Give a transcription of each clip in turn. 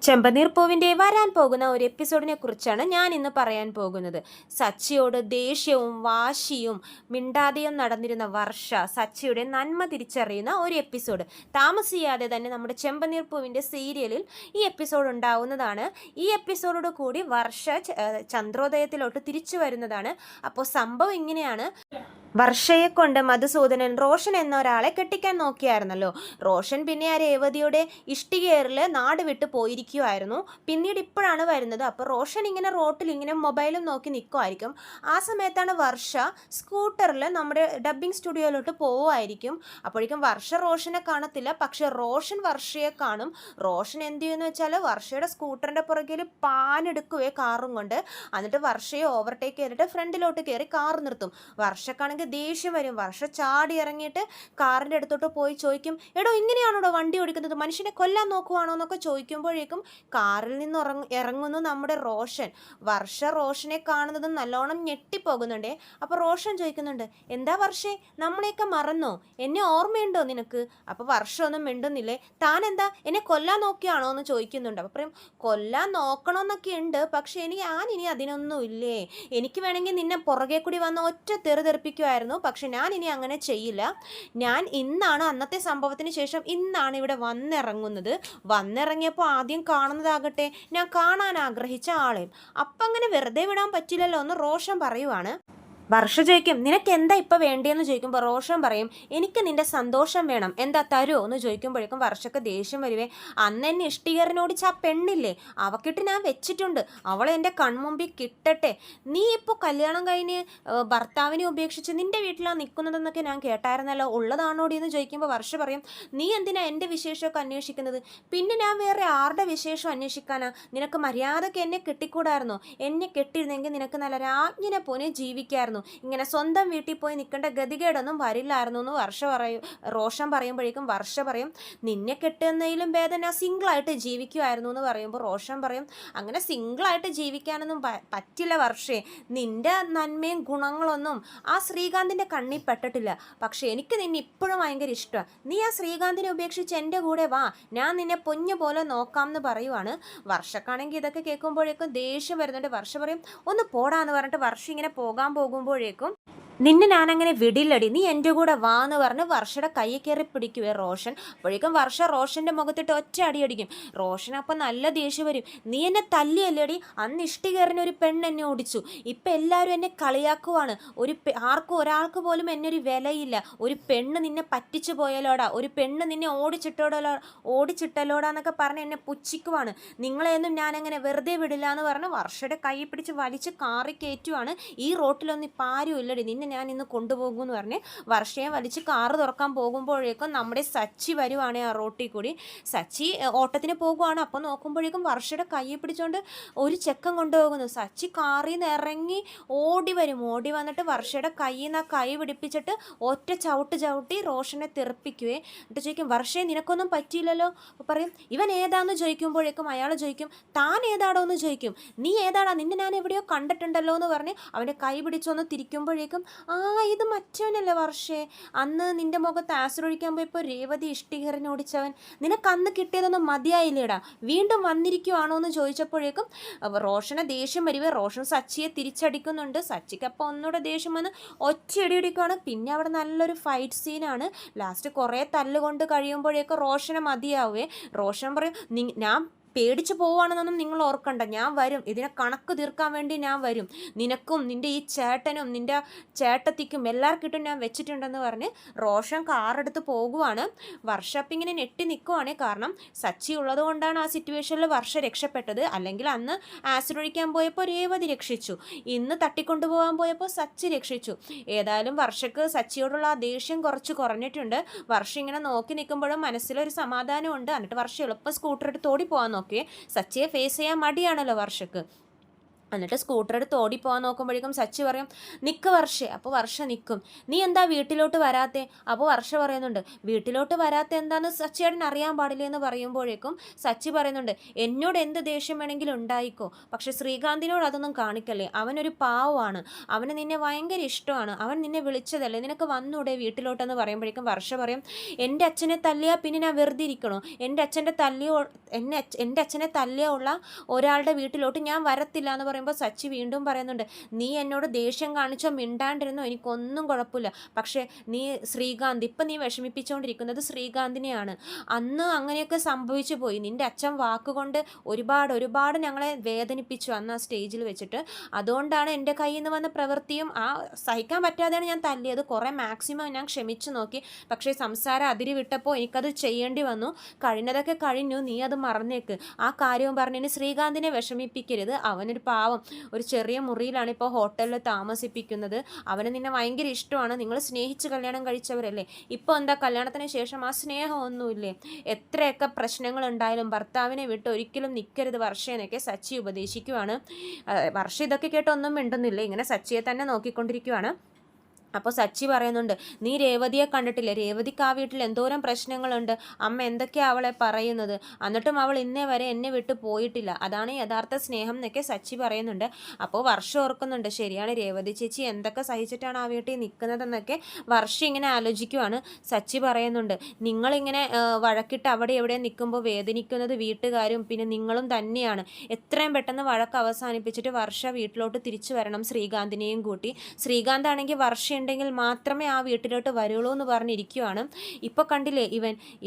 ചെമ്പനീർ പൂവിൻ്റെ വരാൻ പോകുന്ന ഒരു എപ്പിസോഡിനെ കുറിച്ചാണ് ഞാൻ ഇന്ന് പറയാൻ പോകുന്നത്. സച്ചിയോട് ദേഷ്യവും വാശിയും മിണ്ടാതെയും നടന്നിരുന്ന വർഷ സച്ചിയുടെ നന്മ തിരിച്ചറിയുന്ന ഒരു എപ്പിസോഡ്. താമസിയാതെ തന്നെ നമ്മുടെ ചെമ്പനീർ പൂവിൻ്റെ സീരിയലിൽ ഈ എപ്പിസോഡ് ഉണ്ടാവുന്നതാണ്. ഈ എപ്പിസോഡോട് കൂടി വർഷ ചന്ദ്രോദയത്തിലോട്ട് തിരിച്ചു വരുന്നതാണ്. അപ്പോൾ സംഭവം ഇങ്ങനെയാണ്. വർഷയെ കൊണ്ട് മധുസൂദനൻ റോഷൻ എന്ന ഒരാളെ കെട്ടിക്കാൻ നോക്കിയായിരുന്നല്ലോ. റോഷൻ പിന്നെ ആ രേവതിയുടെ ഇഷ്ടികേറിൽ നാട് വിട്ട് പോയിരിക്കുമായിരുന്നു. പിന്നീട് ഇപ്പോഴാണ് വരുന്നത്. അപ്പോൾ റോഷൻ ഇങ്ങനെ റോട്ടിൽ ഇങ്ങനെ മൊബൈലും നോക്കി നിൽക്കുമായിരിക്കും. ആ സമയത്താണ് വർഷ സ്കൂട്ടറിൽ നമ്മുടെ ഡബ്ബിംഗ് സ്റ്റുഡിയോയിലോട്ട് പോവുമായിരിക്കും. അപ്പോഴേക്കും വർഷ റോഷനെ കാണത്തില്ല, പക്ഷെ റോഷൻ വർഷയെ കാണും. റോഷൻ എന്ത് ചെയ്യുമെന്ന് വെച്ചാൽ വർഷയുടെ സ്കൂട്ടറിൻ്റെ പുറകിൽ പാനെടുക്കുകയെ കാറും കൊണ്ട്. എന്നിട്ട് വർഷയെ ഓവർടേക്ക് ചെയ്തിട്ട് ഫ്രണ്ടിലോട്ട് കയറി കാർ നിർത്തും. വർഷക്കാണെങ്കിൽ ദേഷ്യം വരും. വർഷ ചാടി ഇറങ്ങിയിട്ട് കാറിൻ്റെ അടുത്തോട്ട് പോയി ചോദിക്കും, എടോ ഇങ്ങനെയാണോ വണ്ടി ഓടിക്കുന്നത്, മനുഷ്യനെ കൊല്ലാൻ നോക്കുവാണോ എന്നൊക്കെ ചോദിക്കുമ്പോഴേക്കും കാറിൽ നിന്ന് ഇറങ്ങുന്നു നമ്മുടെ റോഷൻ. വർഷ റോഷനെ കാണുന്നതും നല്ലോണം ഞെട്ടിപ്പോകുന്നുണ്ടേ. അപ്പോൾ റോഷൻ ചോദിക്കുന്നുണ്ട്, എന്താ വർഷേ, നമ്മളെയൊക്കെ മറന്നോ, എന്നെ ഓർമ്മയുണ്ടോ നിനക്ക്? അപ്പോൾ വർഷ ഒന്നും മിണ്ടുന്നില്ലേ. താൻ എന്താ എന്നെ കൊല്ലാൻ നോക്കിയാണോ എന്ന് ചോദിക്കുന്നുണ്ട്. അപ്പോൾ പറയും, കൊല്ലാൻ നോക്കണമെന്നൊക്കെ ഉണ്ട്, പക്ഷേ ഞാനിനി അതിനൊന്നും ഇല്ലേ, എനിക്ക് വേണമെങ്കിൽ നിന്നെ പുറകെ കൂടി വന്ന് ഒറ്റ തെറിതെറിപ്പിക്കുമായിരുന്നു, പക്ഷെ ഞാൻ ഇനി അങ്ങനെ ചെയ്യില്ല. ഞാൻ ഇന്നാണ്, അന്നത്തെ സംഭവത്തിന് ശേഷം ഇന്നാണ് ഇവിടെ വന്നിറങ്ങിയപ്പോൾ ആദ്യം കാണുന്നതാകട്ടെ ഞാൻ കാണാൻ ആഗ്രഹിച്ച ആളെയും. അപ്പം അങ്ങനെ വെറുതെ വിടാൻ പറ്റില്ലല്ലോ എന്ന് റോഷൻ പറയുവാണ്. വർഷ ചോദിക്കും, നിനക്ക് എന്താ ഇപ്പം വേണ്ടിയെന്ന് ചോദിക്കുമ്പോൾ റോഷൻ പറയും, എനിക്ക് നിന്റെ സന്തോഷം വേണം, എന്താ തരുമോ എന്ന് ചോദിക്കുമ്പോഴേക്കും വർഷക്ക് ദേഷ്യം വരുവേ. അന്ന് എന്നെ ഇഷ്ടികരനോടിച്ച് ആ പെണ്ണില്ലേ, അവക്കിട്ട് ഞാൻ വെച്ചിട്ടുണ്ട്, അവളെ എൻ്റെ കൺമുമ്പിൽ കിട്ടട്ടെ. നീ ഇപ്പോൾ കല്യാണം കഴിഞ്ഞ് ഭർത്താവിനെ ഉപേക്ഷിച്ച് നിൻ്റെ വീട്ടിലാണ് നിൽക്കുന്നതെന്നൊക്കെ ഞാൻ കേട്ടായിരുന്നല്ലോ, ഉള്ളതാണോടി എന്ന് ചോദിക്കുമ്പോൾ വർഷ പറയും, നീ എന്തിനാ എൻ്റെ വിശേഷമൊക്കെ അന്വേഷിക്കുന്നത്? പിന്നെ ഞാൻ വേറെ ആരുടെ വിശേഷം അന്വേഷിക്കാനാ? നിനക്ക് മര്യാദയ്ക്ക് എന്നെ കെട്ടിക്കൂടായിരുന്നോ? എന്നെ കെട്ടിയിരുന്നെങ്കിൽ നിനക്ക് നല്ല രാജ്ഞിനെ പോലെ ജീവിക്കായിരുന്നു, ഇങ്ങനെ സ്വന്തം വീട്ടിൽ പോയി നിൽക്കേണ്ട ഗതികേടൊന്നും വരില്ലായിരുന്നു എന്ന് റോഷൻ പറയുമ്പോഴേക്കും വർഷ പറയും, നിന്നെ കെട്ടുന്നതിലും ഭേദം ഞാൻ സിംഗിളായിട്ട് ജീവിക്കുമായിരുന്നു എന്ന് പറയുമ്പോൾ റോഷൻ പറയും, അങ്ങനെ സിംഗിളായിട്ട് ജീവിക്കാനൊന്നും പറ്റില്ല വർഷേ, നിന്റെ നന്മയും ഗുണങ്ങളൊന്നും ആ ശ്രീകാന്തിൻ്റെ കണ്ണിൽ പെട്ടിട്ടില്ല, പക്ഷെ എനിക്ക് നിന്നെ ഇപ്പോഴും ഭയങ്കര ഇഷ്ടമാണ്, നീ ആ ശ്രീകാന്തിനെ ഉപേക്ഷിച്ച് എൻ്റെ കൂടെ വാ, ഞാൻ നിന്നെ പൊന്നു പോലെ നോക്കാം എന്ന് പറയുവാണ്. വർഷക്കാണെങ്കിൽ ഇതൊക്കെ കേൾക്കുമ്പോഴേക്കും ദേഷ്യം വരുന്നുണ്ട്. വർഷ പറയും, ഒന്ന് പോടാന്ന് പറഞ്ഞിട്ട് വർഷ ഇങ്ങനെ പോകുമ്പോഴേക്കും, നിന്നെ ഞാനങ്ങനെ വിടില്ലടി, നീ എൻ്റെ കൂടെ വാ എന്ന് പറഞ്ഞ് വർഷയുടെ കൈ കയറി പിടിക്കുവേ റോഷൻ. അപ്പോഴേക്കും വർഷ റോഷൻ്റെ മുഖത്തിട്ട് ഒറ്റ അടി അടിക്കും. റോഷൻ അപ്പം നല്ല ദേഷ്യം വരും, നീ എന്നെ തല്ലിയല്ലേടി, അന്ന് ഇഷ്ടികേറിന് ഒരു പെണ്ണ് എന്നെ ഓടിച്ചു, ഇപ്പം എല്ലാവരും എന്നെ കളിയാക്കുവാണ്, ഒരാൾക്ക് പോലും എന്നെ ഒരു വിലയില്ല, ഒരു പെണ്ണ് നിന്നെ പറ്റിച്ചു പോയാലോടാ, ഒരു പെണ്ണ് നിന്നെ ഓടിച്ചിട്ടല്ലോടാന്നൊക്കെ പറഞ്ഞ് എന്നെ പുച്ഛിക്കുവാണ്, നിങ്ങളെയൊന്നും ഞാനങ്ങനെ വെറുതെ വിടില്ല എന്ന് പറഞ്ഞ് വർഷയുടെ കൈ പിടിച്ച് വലിച്ച് കാറി കയറ്റുവാണ്. ഈ റോട്ടിലൊന്നും ഇപ്പം ആരും ഇല്ലടി, നിന്നെ ഞാൻ ഇന്ന് കൊണ്ടുപോകുമെന്ന് പറഞ്ഞ് വർഷയെ വലിച്ച് കാറ് തുറക്കാൻ പോകുമ്പോഴേക്കും നമ്മുടെ സച്ചി വരുവാണ് ആ റോട്ടിൽ കൂടി. സച്ചി ഓട്ടത്തിന് പോകുവാണ്. അപ്പോൾ നോക്കുമ്പോഴേക്കും വർഷയുടെ കൈ പിടിച്ചുകൊണ്ട് ഒരു ചെക്കൻ കൊണ്ടുപോകുന്നു. സച്ചി കാറിൽ നിന്ന് ഇറങ്ങി ഓടി വന്നിട്ട് വർഷയുടെ കയ്യിൽ നിന്ന് ആ കൈ പിടിപ്പിച്ചിട്ട് ഒറ്റ ചവിട്ടി റോഷനെ തെറിപ്പിക്കുവേ. എന്നിട്ട് ചോദിക്കും, വർഷയെ നിനക്കൊന്നും പറ്റിയില്ലല്ലോ. പറയും, ഇവൻ ഏതാന്ന് ചോദിക്കുമ്പോഴേക്കും അയാൾ ചോദിക്കും, താൻ ഏതാടോ എന്ന് ചോദിക്കും, നീ ഏതാടാ, നിന്നെ ഞാൻ എവിടെയോ കണ്ടിട്ടുണ്ടല്ലോ എന്ന് പറഞ്ഞ് അവൻ്റെ കൈ പിടിച്ചൊന്ന് തിരിക്കുമ്പോഴേക്കും, ആ ഇത് മറ്റവനല്ലേ വർഷേ, അന്ന് നിന്റെ മുഖത്ത് ആസിഡൊഴിക്കാൻ പോയപ്പോൾ രേവതി ഇഷ്ടികരനോടിച്ചവൻ, നിനക്ക് അന്ന് കിട്ടിയതൊന്നും മതിയായില്ലേടാ, വീണ്ടും വന്നിരിക്കുവാണോ എന്ന് ചോദിച്ചപ്പോഴേക്കും റോഷനെ ദേഷ്യം വരുവേ. റോഷൻ സച്ചിയെ തിരിച്ചടിക്കുന്നുണ്ട്. സച്ചിക്ക് അപ്പോൾ ഒന്നുകൂടെ ദേഷ്യം വന്ന് ഒറ്റയടി അടിക്കുകയാണ്. പിന്നെ അവിടെ നല്ലൊരു ഫൈറ്റ് സീനാണ്. ലാസ്റ്റ് കുറേ തല്ലുകൊണ്ട് കഴിയുമ്പോഴേക്കും റോഷനെ മതിയാവേ. റോഷൻ പറയും, ഞാൻ പേടിച്ചു പോവുകയാണെന്നൊന്നും നിങ്ങൾ ഓർക്കണ്ട, ഞാൻ വരും, ഇതിനെ കണക്ക് തീർക്കാൻ വേണ്ടി ഞാൻ വരും, നിനക്കും നിൻ്റെ ഈ ചേട്ടനും നിൻ്റെ ചേട്ടത്തിക്കും എല്ലാവർക്കിട്ടും ഞാൻ വെച്ചിട്ടുണ്ടെന്ന് പറഞ്ഞ് റോഷൻ കാറെടുത്ത് പോകുവാണ്. വർഷ അപ്പം ഇങ്ങനെ ഞെട്ടി നിൽക്കുവാണ്. കാരണം സച്ചി ഉള്ളത് കൊണ്ടാണ് ആ സിറ്റുവേഷനിൽ വർഷ രക്ഷപ്പെട്ടത്. അല്ലെങ്കിൽ അന്ന് ആസിഡ് ഒഴിക്കാൻ പോയപ്പോൾ രേവതി രക്ഷിച്ചു, ഇന്ന് തട്ടിക്കൊണ്ടുപോകാൻ പോയപ്പോൾ സച്ചി രക്ഷിച്ചു. ഏതായാലും വർഷക്ക് സച്ചിയോടുള്ള ആ ദേഷ്യം കുറച്ച് കുറഞ്ഞിട്ടുണ്ട്. വർഷ ഇങ്ങനെ നോക്കി നിൽക്കുമ്പോഴും മനസ്സിലൊരു സമാധാനമുണ്ട്. എന്നിട്ട് വർഷ എളുപ്പം സ്കൂട്ടർ എടുത്ത് ഓടി പോകാൻ നോക്കി. സച്ചിയെ ഫേസ് ചെയ്യാൻ മടിയാണല്ലോ വർഷക്ക്. എന്നിട്ട് സ്കൂട്ടർ എടുത്ത് ഓടിപ്പോകാൻ നോക്കുമ്പോഴേക്കും സച്ചി പറയും, നിൽക്ക് വർഷേ. അപ്പോൾ വർഷ നിൽക്കും. നീ എന്താ വീട്ടിലോട്ട് വരാത്തെ? അപ്പോൾ വർഷ പറയുന്നുണ്ട്, വീട്ടിലോട്ട് വരാത്ത എന്താണെന്ന് സച്ചിയേട്ടൻ അറിയാൻ പാടില്ല എന്ന് പറയുമ്പോഴേക്കും സച്ചി പറയുന്നുണ്ട്, എന്നോട് എന്ത് ദേഷ്യം വേണമെങ്കിലും ഉണ്ടായിക്കോ, പക്ഷെ ശ്രീകാന്തിനോട് അതൊന്നും കാണിക്കല്ലേ. അവനൊരു പാവമാണ്, അവന് നിന്നെ ഭയങ്കര ഇഷ്ടമാണ്, അവൻ നിന്നെ വിളിച്ചതല്ലേ, നിനക്ക് വന്നൂടെ വീട്ടിലോട്ടെന്ന് പറയുമ്പോഴേക്കും വർഷ പറയും, എൻ്റെ അച്ഛനെ തല്ലിയാൽ പിന്നെ ഞാൻ വെറുതെ ഇരിക്കണോ? എൻ്റെ അച്ഛനെ തല്ലിയുള്ള ഒരാളുടെ വീട്ടിലോട്ട് ഞാൻ വരത്തില്ല എന്ന് പറയുമ്പോൾ സച്ചി വീണ്ടും പറയുന്നുണ്ട്, നീ എന്നോട് ദേഷ്യം കാണിച്ചോ മിണ്ടാണ്ടിരുന്നോ എനിക്കൊന്നും കുഴപ്പമില്ല, പക്ഷേ ഇപ്പം നീ വിഷമിപ്പിച്ചുകൊണ്ടിരിക്കുന്നത് ശ്രീകാന്തിനെയാണ്. അന്ന് അങ്ങനെയൊക്കെ സംഭവിച്ചു പോയി. നിൻ്റെ അച്ഛൻ വാക്കുകൊണ്ട് ഒരുപാട് ഞങ്ങളെ വേദനിപ്പിച്ചു അന്ന് ആ സ്റ്റേജിൽ വെച്ചിട്ട്. അതുകൊണ്ടാണ് എൻ്റെ കയ്യിൽ നിന്ന് വന്ന പ്രവൃത്തിയും സഹിക്കാൻ പറ്റാതെയാണ് ഞാൻ തല്ലിയത്. കുറേ മാക്സിമം ഞാൻ ക്ഷമിച്ചു നോക്കി, പക്ഷേ സംസാരം അതിരി വിട്ടപ്പോൾ എനിക്കത് ചെയ്യേണ്ടി വന്നു. കഴിഞ്ഞതൊക്കെ കഴിഞ്ഞു, നീ അത് മറന്നേക്ക്. ആ കാര്യവും പറഞ്ഞതിന് ശ്രീകാന്തിനെ വിഷമിപ്പിക്കരുത്. അവനൊരു പാവം, ഒരു ചെറിയ മുറിയിലാണ് ഇപ്പോൾ ഹോട്ടലിൽ താമസിപ്പിക്കുന്നത്. അവന് നിന്നെ ഭയങ്കര ഇഷ്ടമാണ്, നിങ്ങൾ സ്നേഹിച്ച് കല്യാണം കഴിച്ചവരല്ലേ. ഇപ്പോൾ എന്താ കല്യാണത്തിന് ശേഷം ആ സ്നേഹമൊന്നുമില്ലേ? എത്രയൊക്കെ പ്രശ്നങ്ങൾ ഉണ്ടായാലും ഭർത്താവിനെ വിട്ട് ഒരിക്കലും നിൽക്കരുത് വർഷേനൊക്കെ സച്ചി ഉപദേശിക്കുവാണ്. വർഷ ഇതൊക്കെ കേട്ട് ഒന്നും മിണ്ടുന്നില്ല, ഇങ്ങനെ സച്ചിയെ തന്നെ നോക്കിക്കൊണ്ടിരിക്കുവാണ്. അപ്പോൾ സച്ചി പറയുന്നുണ്ട്, നീ രേവതിയെ കണ്ടിട്ടില്ലേ? രേവതിക്ക് ആ വീട്ടിൽ എന്തോരം പ്രശ്നങ്ങളുണ്ട്, അമ്മ എന്തൊക്കെയാണ് അവളെ പറയുന്നത്, എന്നിട്ടും അവൾ ഇന്നേ വരെ എന്നെ വിട്ട് പോയിട്ടില്ല, അതാണ് യഥാർത്ഥ സ്നേഹം എന്നൊക്കെ സച്ചി പറയുന്നുണ്ട്. അപ്പോൾ വർഷം ഓർക്കുന്നുണ്ട്, ശരിയാണ്, രേവതി ചേച്ചി എന്തൊക്കെ സഹിച്ചിട്ടാണ് ആ വീട്ടിൽ നിൽക്കുന്നതെന്നൊക്കെ വർഷ ഇങ്ങനെ ആലോചിക്കുവാണ്. സച്ചി പറയുന്നുണ്ട്, നിങ്ങളിങ്ങനെ വഴക്കിട്ട് അവിടെ എവിടെ നിൽക്കുമ്പോൾ വേദനിക്കുന്നത് വീട്ടുകാരും പിന്നെ നിങ്ങളും തന്നെയാണ്. എത്രയും പെട്ടെന്ന് വഴക്ക് അവസാനിപ്പിച്ചിട്ട് വർഷ വീട്ടിലോട്ട് തിരിച്ചു വരണം, ശ്രീകാന്തിനെയും കൂട്ടി. ശ്രീകാന്ത് ആണെങ്കിൽ വർഷ ഉണ്ടെങ്കിൽ മാത്രമേ ആ വീട്ടിലോട്ട് വരുള്ളൂ എന്ന് പറഞ്ഞിരിക്കുവാണ്. ഇപ്പോൾ കണ്ടില്ലേ,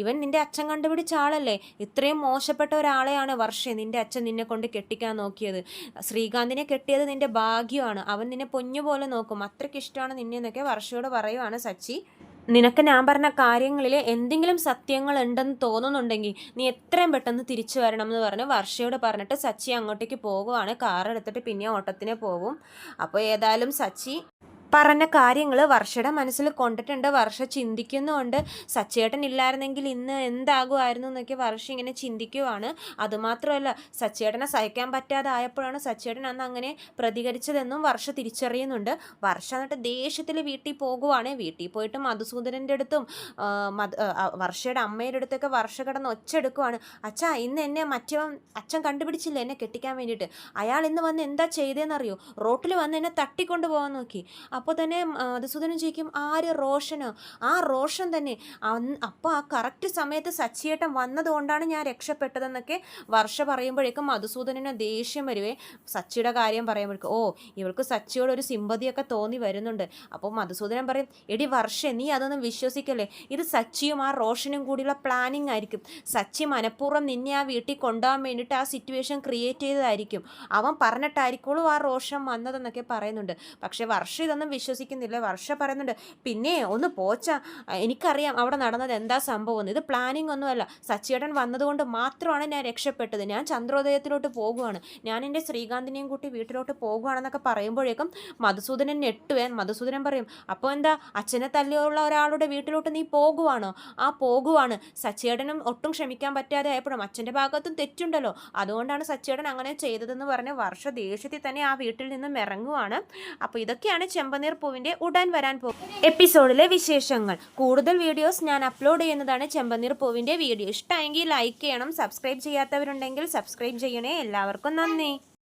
ഇവൻ നിൻ്റെ അച്ഛൻ കണ്ടുപിടിച്ച ആളല്ലേ. ഇത്രയും മോശപ്പെട്ട ഒരാളെയാണ് വർഷേ നിൻ്റെ അച്ഛൻ നിന്നെ കൊണ്ട് കെട്ടിക്കാൻ നോക്കിയത്. ശ്രീകാന്തിനെ കെട്ടിയത് നിൻ്റെ ഭാഗ്യമാണ്, അവൻ നിന്നെ പൊന്നുപോലെ നോക്കും, അത്രയ്ക്ക് ഇഷ്ടമാണ് നിന്നെ എന്നൊക്കെ വർഷയോട് പറയുവാണ് സച്ചി. നിനക്ക് ഞാൻ പറഞ്ഞ കാര്യങ്ങളിൽ എന്തെങ്കിലും സത്യങ്ങൾ ഉണ്ടെന്ന് തോന്നുന്നുണ്ടെങ്കിൽ നീ എത്രയും പെട്ടെന്ന് തിരിച്ചു വരണം എന്ന് പറഞ്ഞ് വർഷയോട് പറഞ്ഞിട്ട് സച്ചി അങ്ങോട്ടേക്ക് പോകുവാണ്. കാർ എടുത്തിട്ട് പിന്നെ ഓട്ടത്തിന് പോകും. അപ്പോൾ ഏതായാലും സച്ചി പറഞ്ഞ കാര്യങ്ങൾ വർഷയുടെ മനസ്സിൽ കൊണ്ടിട്ടുണ്ട്. വർഷ ചിന്തിക്കുന്നുണ്ട്, സച്ചേട്ടൻ ഇല്ലായിരുന്നെങ്കിൽ ഇന്ന് എന്താകുമായിരുന്നു എന്നൊക്കെ വർഷ ഇങ്ങനെ ചിന്തിക്കുവാണ്. അതുമാത്രമല്ല, സച്ചേട്ടനെ സഹിക്കാൻ പറ്റാതെ ആയപ്പോഴാണ് സച്ചേട്ടൻ അന്ന് അങ്ങനെ പ്രതികരിച്ചതെന്നും വർഷ തിരിച്ചറിയുന്നുണ്ട്. വർഷ എന്നിട്ട് ദേഷ്യത്തിൽ വീട്ടിൽ പോകുവാണ്. വീട്ടിൽ പോയിട്ട് മധുസൂദനൻ്റെ അടുത്തും വർഷയുടെ അമ്മയുടെ അടുത്തൊക്കെ വർഷ കിടന്ന് ഒച്ചെടുക്കുവാണ്, അച്ഛാ ഇന്ന് എന്നെ അച്ഛൻ കണ്ടുപിടിച്ചില്ല എന്നെ കെട്ടിക്കാൻ വേണ്ടിയിട്ട്. അയാൾ ഇന്ന് വന്ന് എന്താ ചെയ്തതെന്നറിയോ? റോട്ടിൽ വന്ന് എന്നെ തട്ടിക്കൊണ്ട് പോകാൻ നോക്കി. അപ്പോൾ തന്നെ മധുസൂദനൻ ചോദിക്കും, ആര്? റോഷനോ? ആ റോഷൻ തന്നെ. അപ്പോൾ ആ കറക്റ്റ് സമയത്ത് സച്ചിയേട്ടൻ വന്നതുകൊണ്ടാണ് ഞാൻ രക്ഷപ്പെട്ടതെന്നൊക്കെ വർഷ പറയുമ്പോഴേക്കും മധുസൂദനന് ദേഷ്യം വരുവേ. സച്ചിയുടെ കാര്യം പറയുമ്പോഴേക്കും ഇവൾക്ക് സച്ചിയോട് ഒരു സിമ്പതിയൊക്കെ തോന്നി വരുന്നുണ്ട്. അപ്പോൾ മധുസൂദനൻ പറയും, എടി വർഷ നീ അതൊന്നും വിശ്വസിക്കല്ലേ, ഇത് സച്ചിയും ആ റോഷനും കൂടിയുള്ള പ്ലാനിങ് ആയിരിക്കും. സച്ചി മനഃപൂർവ്വം നിന്നെ ആ വീട്ടിൽ കൊണ്ടുപോകാൻ വേണ്ടിയിട്ട് ആ സിറ്റുവേഷൻ ക്രിയേറ്റ് ചെയ്തതായിരിക്കും. അവൻ പറഞ്ഞിട്ടായിരിക്കുള്ളൂ ആ റോഷൻ വന്നതെന്നൊക്കെ പറയുന്നുണ്ട്. പക്ഷേ വർഷ ഇതൊന്നും വിശ്വസിക്കുന്നില്ല. വർഷ പറയുന്നുണ്ട്, പിന്നെ ഒന്ന് പോച്ച, എനിക്കറിയാം അവിടെ നടന്നത് എന്താ സംഭവം, ഇത് പ്ലാനിങ് ഒന്നുമല്ല, സച്ചിയേട്ടൻ വന്നതുകൊണ്ട് മാത്രമാണ് ഞാൻ രക്ഷപ്പെട്ടത്, ഞാൻ ചന്ദ്രോദയത്തിലോട്ട് പോകുവാണ്, ഞാൻ എൻ്റെ ശ്രീകാന്തിനെയും കൂട്ടി വീട്ടിലോട്ട് പോകുവാണെന്നൊക്കെ പറയുമ്പോഴേക്കും മധുസൂദനൻ ഞെട്ടുവേ. മധുസൂദനൻ പറയും, അപ്പോൾ എന്താ അച്ഛനെ തല്ലിയുള്ള ഒരാളുടെ വീട്ടിലോട്ട് നീ പോകുവാണോ? ആ പോകുവാണ്. സച്ചിയേട്ടനും ഒട്ടും ക്ഷമിക്കാൻ പറ്റാതെ ആയപ്പോഴും അച്ഛൻ്റെ ഭാഗത്തും തെറ്റുണ്ടല്ലോ, അതുകൊണ്ടാണ് സച്ചിയേട്ടൻ അങ്ങനെ ചെയ്തതെന്ന് പറഞ്ഞ് വർഷ ദേഷ്യത്തിൽ തന്നെ ആ വീട്ടിൽ നിന്നും ഇറങ്ങുവാണ്. അപ്പോൾ ഇതൊക്കെയാണ് ചെമ്പനീർ പൂവിൻ്റെ ഉടൻ വരാൻ പോകും എപ്പിസോഡിലെ വിശേഷങ്ങൾ. കൂടുതൽ വീഡിയോസ് ഞാൻ അപ്ലോഡ് ചെയ്യുന്നതാണ് ചെമ്പനീർ പൂവിൻ്റെ വീഡിയോ. ഇഷ്ടമെങ്കിൽ ലൈക്ക് ചെയ്യണം, സബ്സ്ക്രൈബ് ചെയ്യാത്തവരുണ്ടെങ്കിൽ സബ്സ്ക്രൈബ് ചെയ്യണേ. എല്ലാവർക്കും നന്ദി.